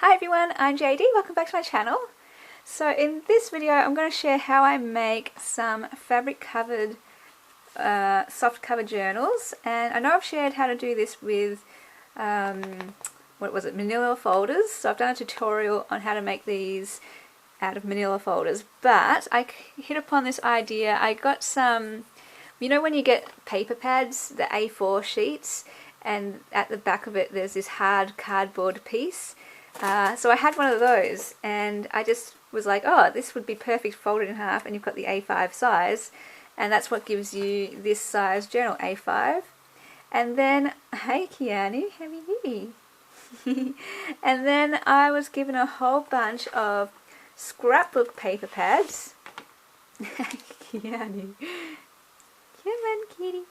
Hi everyone, I'm JD, welcome back to my channel. So in this video I'm going to share how I make some fabric covered soft cover journals, and I know I've shared how to do this with manila folders. So I've done a tutorial on how to make these out of manila folders, but I hit upon this idea. I got some, you know when you get paper pads, the A4 sheets, and at the back of it there's this hard cardboard piece. So I had one of those and I just was like, oh, this would be perfect folded in half, and you've got the A5 size, and that's what gives you this size journal, A5. And then, hey Kiani, how are you? And then I was given a whole bunch of scrapbook paper pads. Kiani. Come on, kitty.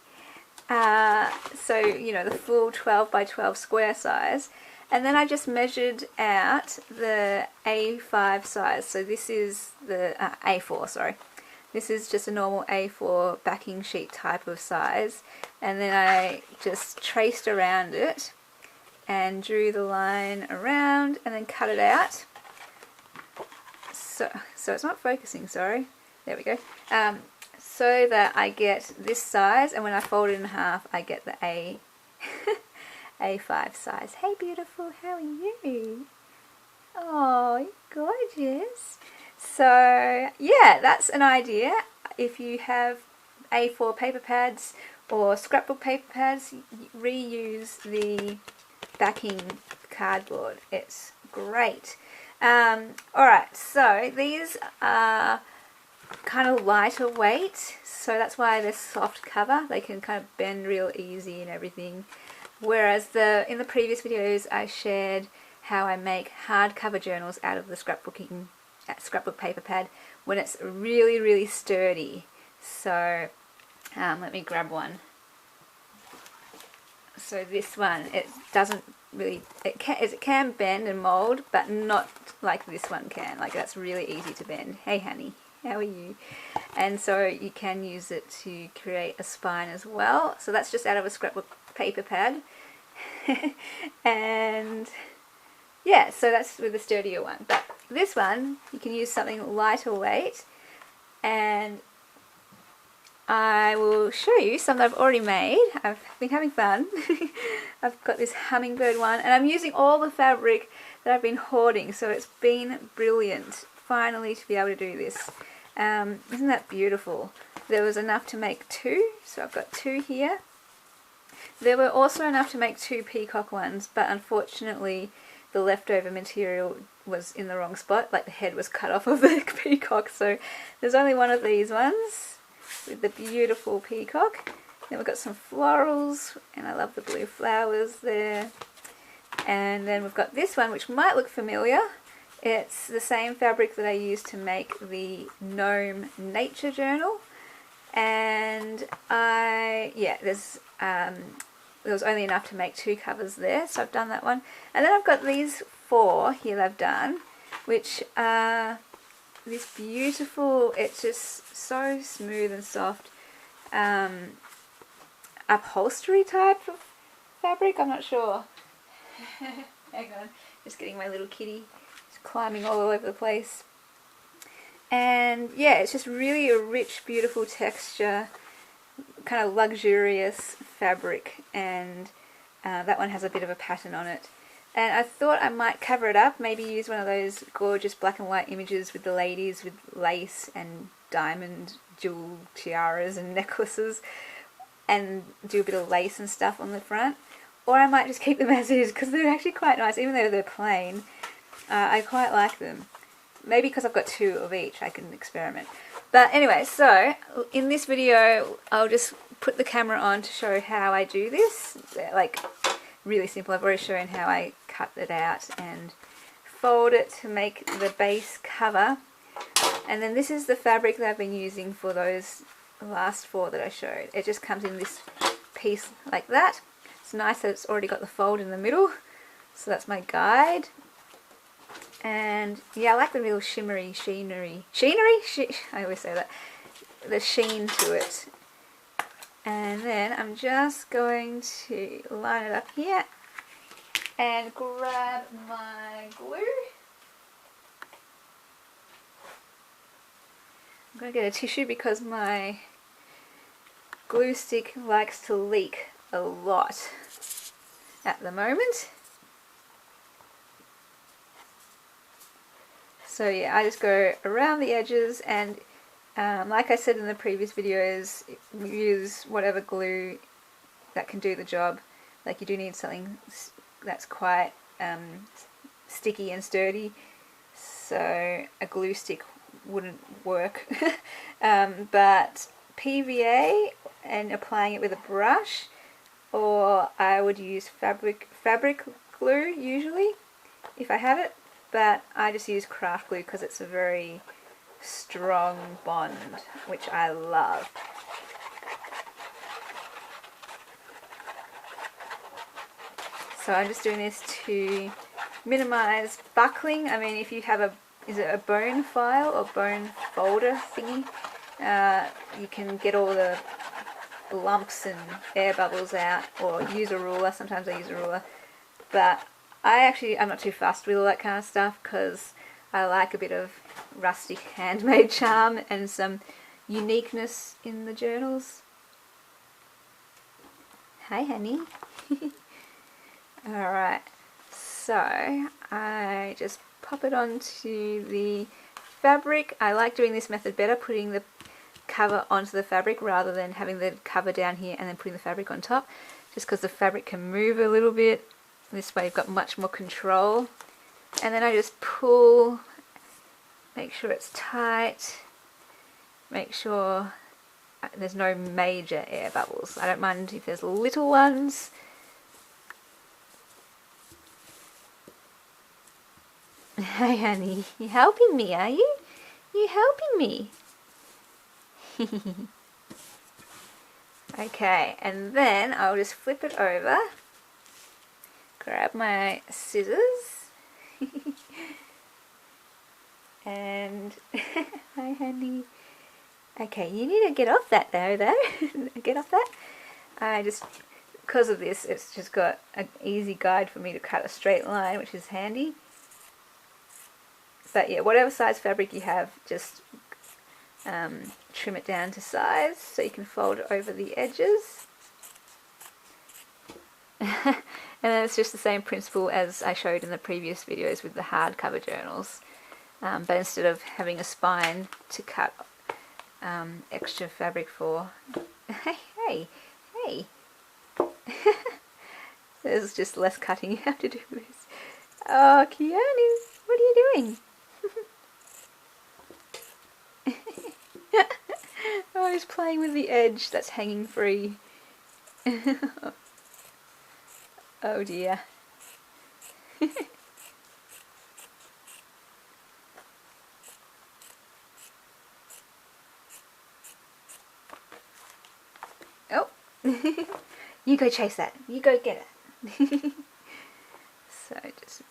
So, you know, the full 12 by 12 square size. And then I just measured out the A5 size. So this is the A4, sorry. This is just a normal A4 backing sheet type of size. And then I just traced around it and drew the line around and then cut it out. So it's not focusing, sorry. There we go. So that I get this size, and when I fold it in half I get the A5 size. Hey beautiful, how are you? Oh, you're gorgeous. So yeah, that's an idea. If you have A4 paper pads or scrapbook paper pads, reuse the backing cardboard. It's great. Alright, so these are kind of lighter weight, so that's why they're soft cover. They can kind of bend real easy and everything. Whereas in the previous videos I shared how I make hardcover journals out of the scrapbook paper pad when it's really sturdy. So let me grab one. So this one, it doesn't really, it can bend and mold, but not like this one can. Like, that's really easy to bend. Hey honey, how are you? And so you can use it to create a spine as well. So that's just out of a scrapbook paper pad. And yeah, so that's with the sturdier one. But this one, you can use something lighter weight, and I will show you some that I've already made. I've been having fun. I've got this hummingbird one, and I'm using all the fabric that I've been hoarding, so it's been brilliant finally to be able to do this. Isn't that beautiful? There was enough to make two, so I've got two here. There were also enough to make two peacock ones, but unfortunately the leftover material was in the wrong spot, like the head was cut off of the peacock, so there's only one of these ones with the beautiful peacock. Then we've got some florals, and I love the blue flowers there. And then we've got this one, which might look familiar. It's the same fabric that I used to make the gnome nature journal, and there was only enough to make two covers there, so I've done that one. And then I've got these four here that I've done, which are this beautiful, it's just so smooth and soft, upholstery type of fabric. I'm not sure. Hang on, just getting my little kitty. She's climbing all over the place. And yeah, it's just really a rich, beautiful texture, kind of luxurious fabric, and that one has a bit of a pattern on it. And I thought I might cover it up, maybe use one of those gorgeous black and white images with the ladies with lace and diamond jewel tiaras and necklaces, and do a bit of lace and stuff on the front. Or I might just keep them as is, because they're actually quite nice, even though they're plain. I quite like them. Maybe because I've got two of each, I can experiment. But anyway, so in this video I'll just put the camera on to show how I do this. They're like really simple. I've already shown how I cut it out and fold it to make the base cover. And then this is the fabric that I've been using for those last four that I showed. It just comes in this piece like that. It's nice that it's already got the fold in the middle. So that's my guide. And yeah, I like the real shimmery, sheenery, I always say that, the sheen to it. And then I'm just going to line it up here and grab my glue. I'm going to get a tissue because my glue stick likes to leak a lot at the moment. So yeah, I just go around the edges, and like I said in the previous videos, use whatever glue that can do the job. Like, you do need something that's quite sticky and sturdy, so a glue stick wouldn't work. But PVA and applying it with a brush, or I would use fabric glue usually if I have it, but I just use craft glue because it's a very strong bond, which I love. So I'm just doing this to minimize buckling. I mean, if you have is it a bone file or bone folder thingy, you can get all the lumps and air bubbles out, or use a ruler. Sometimes I use a ruler, but I'm not too fussed with all that kind of stuff because I like a bit of rustic handmade charm and some uniqueness in the journals. Hi honey. Alright, so I just pop it onto the fabric. I like doing this method better, putting the cover onto the fabric rather than having the cover down here and then putting the fabric on top, just because the fabric can move a little bit. This way you've got much more control. And then I just pull, make sure it's tight, make sure there's no major air bubbles. I don't mind if there's little ones. Hey honey, you helping me, are you? You helping me? Okay, and then I'll just flip it over, grab my scissors, and hi honey. Okay, you need to get off that though. Get off that. Because of this, it's just got an easy guide for me to cut a straight line, which is handy. But yeah, whatever size fabric you have, just trim it down to size so you can fold it over the edges. And then it's just the same principle as I showed in the previous videos with the hardcover journals. But instead of having a spine to cut extra fabric for, hey. There's just less cutting you have to do with this. Oh, Keanu, what are you doing? Oh, he's playing with the edge that's hanging free. Oh dear. Oh, you go chase that. You go get it. So just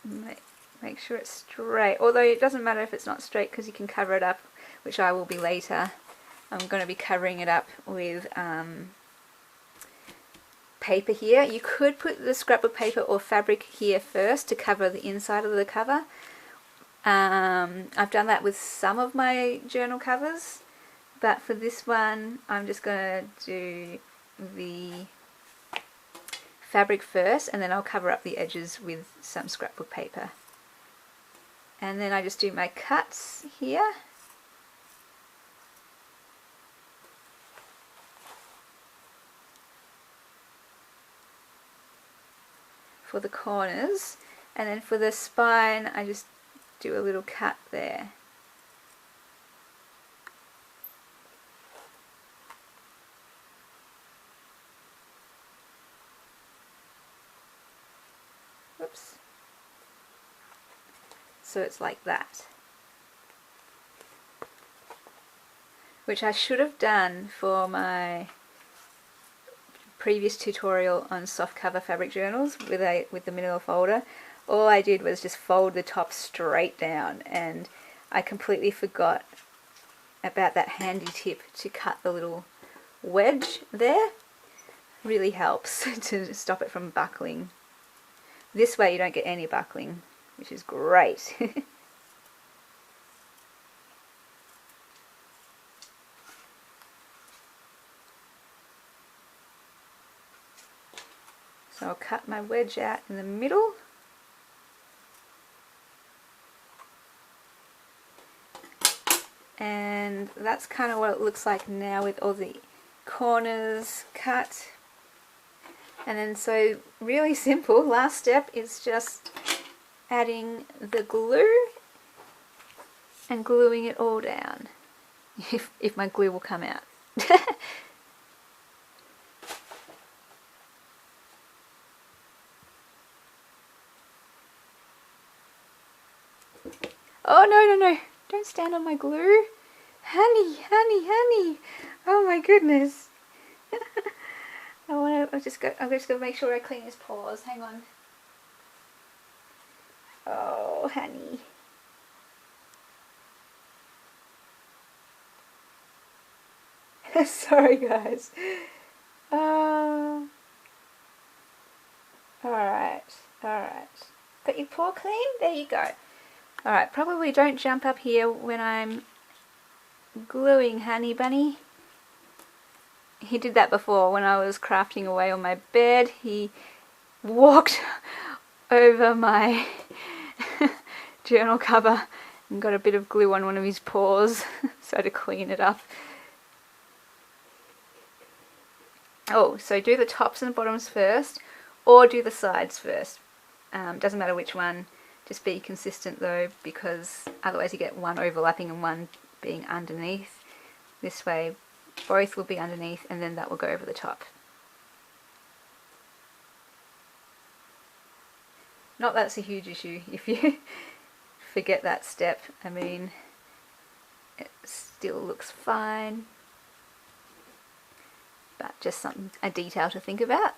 make sure it's straight. Although it doesn't matter if it's not straight because you can cover it up, which I will be later. I'm going to be covering it up with paper here. You could put the scrapbook paper or fabric here first to cover the inside of the cover. I've done that with some of my journal covers, but for this one I'm just going to do the fabric first, and then I'll cover up the edges with some scrapbook paper. And then I just do my cuts here. For the corners, and then for the spine I just do a little cut there. Whoops. So it's like that. Which I should have done for my previous tutorial on softcover fabric journals with the manila folder. All I did was just fold the top straight down, and I completely forgot about that handy tip to cut the little wedge there. Really helps to stop it from buckling. This way you don't get any buckling, which is great. So I'll cut my wedge out in the middle. And that's kind of what it looks like now with all the corners cut. And then so really simple, last step is just adding the glue and gluing it all down. If my glue will come out. Oh no, don't stand on my glue. Honey. Oh my goodness. I'm just gonna make sure I clean his paws. Hang on. Oh, honey. Sorry guys. Alright. Got your paw clean? There you go. Alright, probably don't jump up here when I'm gluing, honey bunny. He did that before when I was crafting away on my bed. He walked over my journal cover and got a bit of glue on one of his paws, so to clean it up. Oh, so do the tops and bottoms first, or do the sides first. Doesn't matter which one. Just be consistent though, because otherwise you get one overlapping and one being underneath. This way both will be underneath and then that will go over the top. Not that it's a huge issue if you forget that step. I mean, it still looks fine, but just a detail to think about.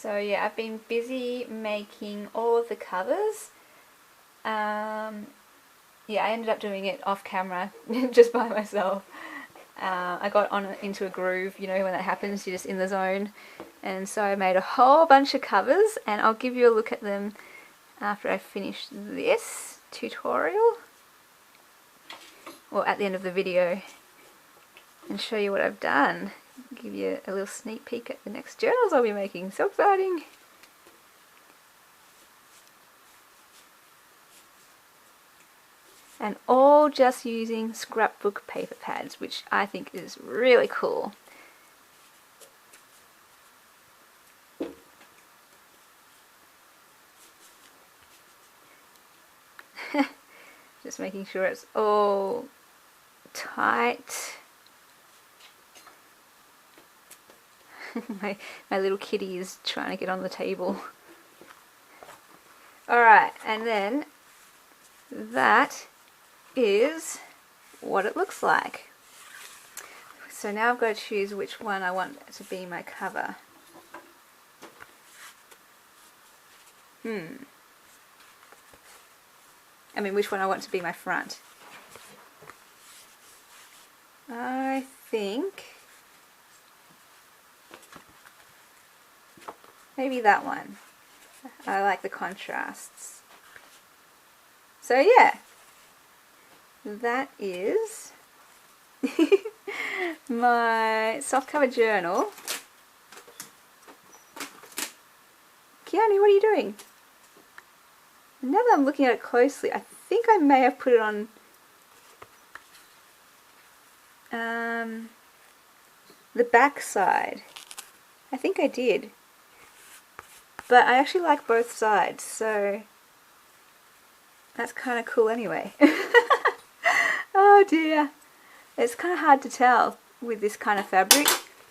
So yeah, I've been busy making all of the covers. Yeah, I ended up doing it off camera, just by myself. I got into a groove, you know, when that happens, you're just in the zone. And so I made a whole bunch of covers, and I'll give you a look at them after I finish this tutorial, or at the end of the video, and show you what I've done. Give you a little sneak peek at the next journals I'll be making. So exciting! And all just using scrapbook paper pads, which I think is really cool. Just making sure it's all tight. my little kitty is trying to get on the table. Alright, and then that is what it looks like. So now I've got to choose which one I want to be my cover. I mean, which one I want to be my front. I think maybe that one. I like the contrasts. So yeah, that is my softcover journal. Kiani, what are you doing? Now that I'm looking at it closely, I think I may have put it on the back side. I think I did. But I actually like both sides, so that's kind of cool anyway. Oh dear. It's kind of hard to tell with this kind of fabric,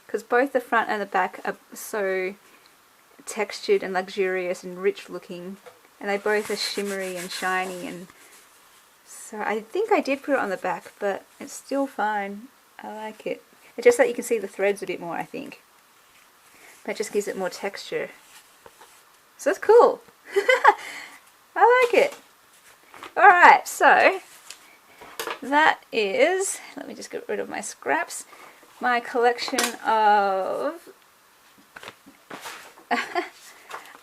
because both the front and the back are so textured and luxurious and rich looking, and they both are shimmery and shiny, and so I think I did put it on the back, but it's still fine. I like it. It's just that you can see the threads a bit more, I think. That just gives it more texture. So that's cool. I like it. Alright, so that is, let me just get rid of my scraps, my collection of, I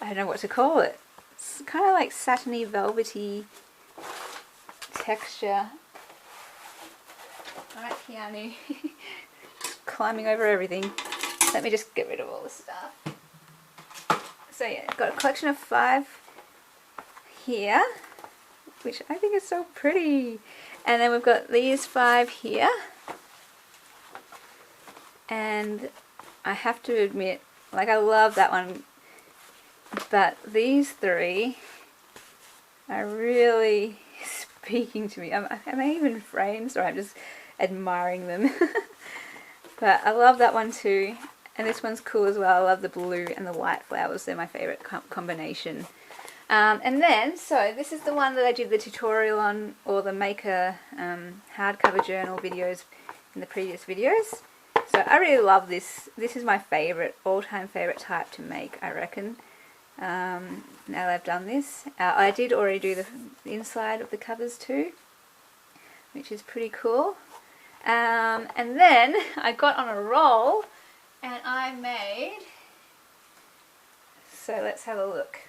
don't know what to call it. It's kind of like satiny, velvety texture. Alright, Keanu. Climbing over everything. Let me just get rid of all this stuff. So yeah, I've got a collection of 5 here, which I think is so pretty. And then we've got these 5 here. And I have to admit, like, I love that one, but these 3 are really speaking to me. Am I even framed, or I'm just admiring them? But I love that one too, and this one's cool as well. I love the blue and the white flowers. They're my favourite combination. And then, so this is the one that I did the tutorial on, or the maker hardcover journal videos in the previous videos. So I really love this. This is my favourite, all-time favourite type to make, I reckon. Now that I've done this. I did already do the inside of the covers too, which is pretty cool. And then I got on a roll and I made, so let's have a look.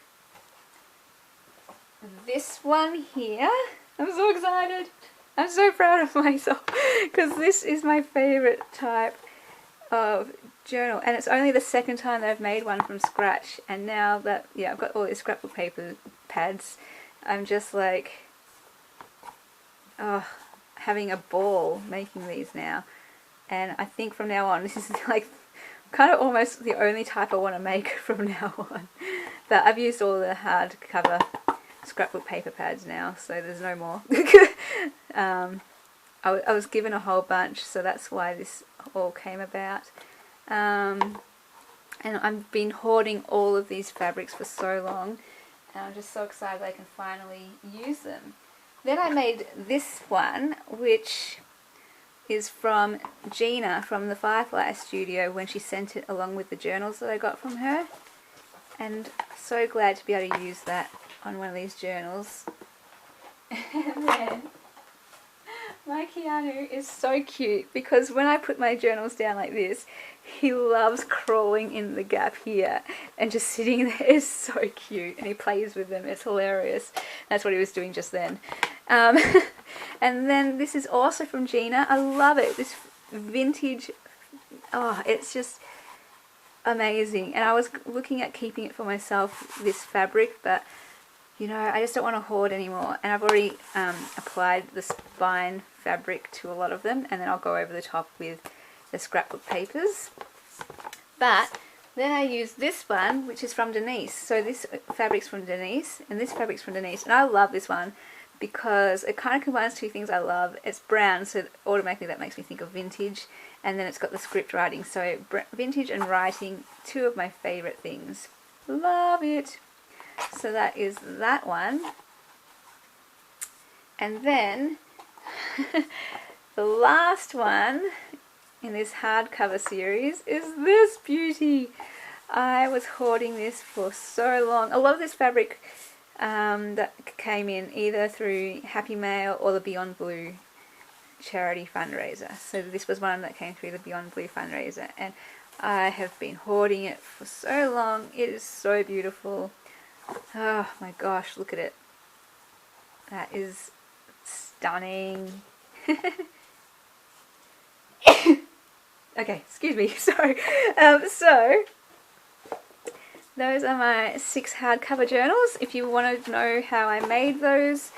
This one here, I'm so excited. I'm so proud of myself because this is my favourite type of journal, and it's only the 2nd time that I've made one from scratch, and now that, yeah, I've got all these scrapbook paper pads, I'm just like, oh, having a ball making these now. And I think from now on, this is like kind of almost the only type I want to make from now on. But I've used all the hardcover scrapbook paper pads now, so there's no more. I was given a whole bunch, so that's why this all came about. And I've been hoarding all of these fabrics for so long, and I'm just so excited I can finally use them. Then I made this one, which is from Gina from the Firefly Studio when she sent it along with the journals that I got from her. And so glad to be able to use that on one of these journals. And then my Keanu is so cute because when I put my journals down like this, he loves crawling in the gap here and just sitting there. It's so cute, and he plays with them. It's hilarious. That's what he was doing just then. And then this is also from Gina. I love it. This vintage, oh, it's just amazing. And I was looking at keeping it for myself, this fabric, but you know, I just don't want to hoard anymore. And I've already applied the spine fabric to a lot of them, and then I'll go over the top with the scrapbook papers. But then I used this one, which is from Denise. So this fabric's from Denise, and this fabric's from Denise. And I love this one because it kind of combines 2 things I love. It's brown, so automatically that makes me think of vintage. And then it's got the script writing. So vintage and writing, 2 of my favourite things. Love it. So that is that one. And then the last one in this hardcover series is this beauty. I was hoarding this for so long. A lot of this fabric that came in either through Happy Mail or the Beyond Blue charity fundraiser. So this was one that came through the Beyond Blue fundraiser, and I have been hoarding it for so long. It is so beautiful. Oh my gosh, look at it. That is stunning. Okay, excuse me, sorry. So those are my 6 hardcover journals. If you want to know how I made those,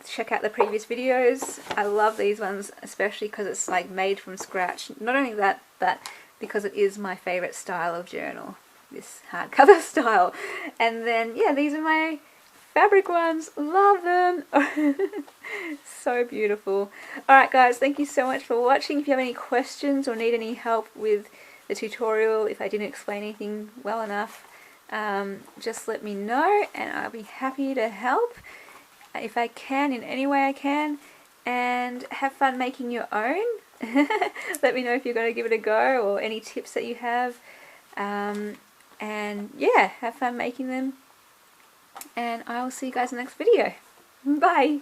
check out the previous videos. I love these ones, especially because it's like made from scratch. Not only that, but because it is my favourite style of journal, this hardcover style. And then, yeah, these are my fabric ones. Love them. So beautiful. Alright guys, thank you so much for watching. If you have any questions or need any help with the tutorial, if I didn't explain anything well enough, just let me know and I'll be happy to help if I can, in any way I can. And have fun making your own. Let me know if you're going to give it a go, or any tips that you have. And yeah, have fun making them. and I will see you guys in the next video. Bye!